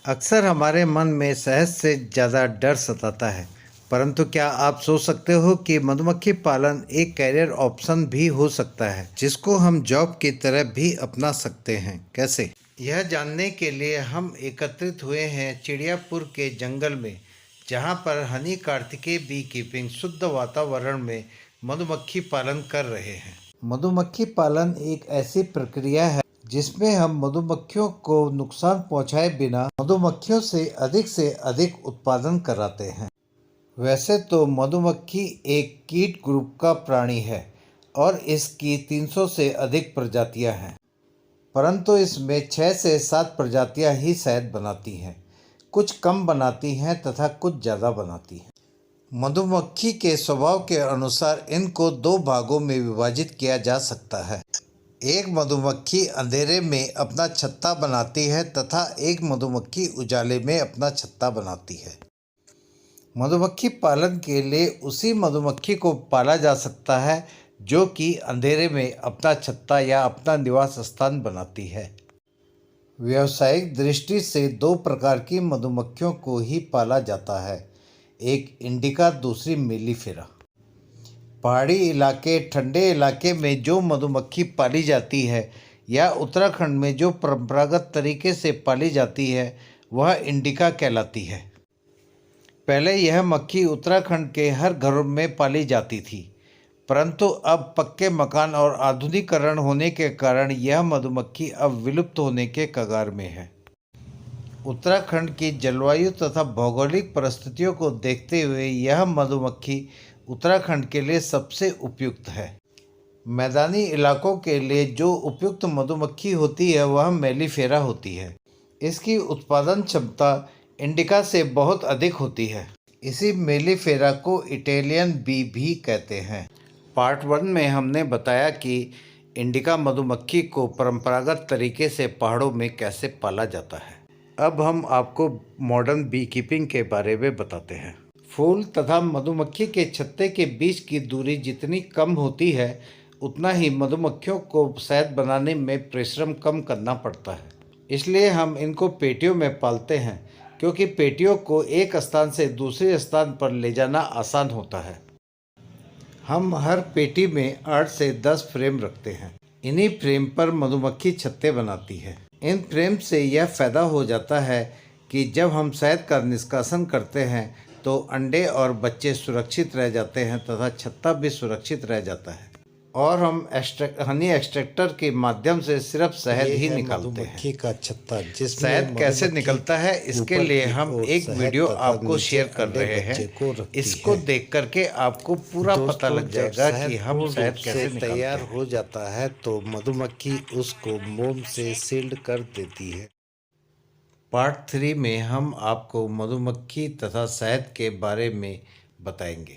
अक्सर हमारे मन में शहद से ज़्यादा डर सताता है। परंतु क्या आप सोच सकते हो कि मधुमक्खी पालन एक करियर ऑप्शन भी हो सकता है, जिसको हम जॉब की तरह भी अपना सकते हैं? कैसे? यह जानने के लिए हम एकत्रित हुए हैं चिड़ियापुर के जंगल में, जहां पर हनी कार्तिकेय बी कीपिंग शुद्ध वातावरण में मधुमक्खी पालन कर रहे हैं। मधुमक्खी पालन एक ऐसी प्रक्रिया है जिसमें हम मधुमक्खियों को नुकसान पहुंचाए बिना मधुमक्खियों से अधिक उत्पादन कराते हैं। वैसे तो मधुमक्खी एक कीट ग्रुप का प्राणी है और इसकी 300 से अधिक प्रजातियां हैं, परंतु इसमें 6 से 7 प्रजातियां ही शहद बनाती हैं। कुछ कम बनाती हैं तथा कुछ ज़्यादा बनाती हैं। मधुमक्खी के स्वभाव के अनुसार इनको दो भागों में विभाजित किया जा सकता है। एक मधुमक्खी अंधेरे में अपना छत्ता बनाती है तथा एक मधुमक्खी उजाले में अपना छत्ता बनाती है। मधुमक्खी पालन के लिए उसी मधुमक्खी को पाला जा सकता है जो कि अंधेरे में अपना छत्ता या अपना निवास स्थान बनाती है। व्यावसायिक दृष्टि से दो प्रकार की मधुमक्खियों को ही पाला जाता है, एक इंडिका, दूसरी मेलिफेरा। पहाड़ी इलाके, ठंडे इलाके में जो मधुमक्खी पाली जाती है या उत्तराखंड में जो परंपरागत तरीके से पाली जाती है वह इंडिका कहलाती है। पहले यह मक्खी उत्तराखंड के हर घरों में पाली जाती थी, परंतु अब पक्के मकान और आधुनिकीकरण होने के कारण यह मधुमक्खी अब विलुप्त होने के कगार में है। उत्तराखंड की जलवायु तथा भौगोलिक परिस्थितियों को देखते हुए यह मधुमक्खी उत्तराखंड के लिए सबसे उपयुक्त है। मैदानी इलाकों के लिए जो उपयुक्त मधुमक्खी होती है वह मेलिफेरा होती है। इसकी उत्पादन क्षमता इंडिका से बहुत अधिक होती है। इसी मेलिफेरा को इटालियन बी भी कहते हैं। पार्ट 1 में हमने बताया कि इंडिका मधुमक्खी को परंपरागत तरीके से पहाड़ों में कैसे पाला जाता है। अब हम आपको मॉडर्न बी कीपिंग के बारे में बताते हैं। फूल तथा मधुमक्खी के छत्ते के बीच की दूरी जितनी कम होती है उतना ही मधुमक्खियों को शहद बनाने में परिश्रम कम करना पड़ता है। इसलिए हम इनको पेटियों में पालते हैं, क्योंकि पेटियों को एक स्थान से दूसरे स्थान पर ले जाना आसान होता है। हम हर पेटी में 8 से 10 फ्रेम रखते हैं। इन्हीं फ्रेम पर मधुमक्खी छत्ते बनाती है। इन फ्रेम से यह फ़ायदा हो जाता है कि जब हम शहद का निष्कासन करते हैं तो अंडे और बच्चे सुरक्षित रह जाते हैं तथा छत्ता भी सुरक्षित रह जाता है, और हम हनी एक्सट्रैक्टर के माध्यम से सिर्फ शहद ही निकालते हैं। मधुमक्खी का छत्ता जिसमें शहद कैसे निकलता है इसके लिए हम एक वीडियो आपको शेयर कर रहे हैं। इसको देख करके आपको पूरा पता लग जाएगा कि हम शहद कैसे तैयार निकालते हैं। हो जाता है तो मधुमक्खी उसको मोम से सील्ड कर देती है। पार्ट 3 में हम आपको मधुमक्खी तथा शहद के बारे में बताएंगे।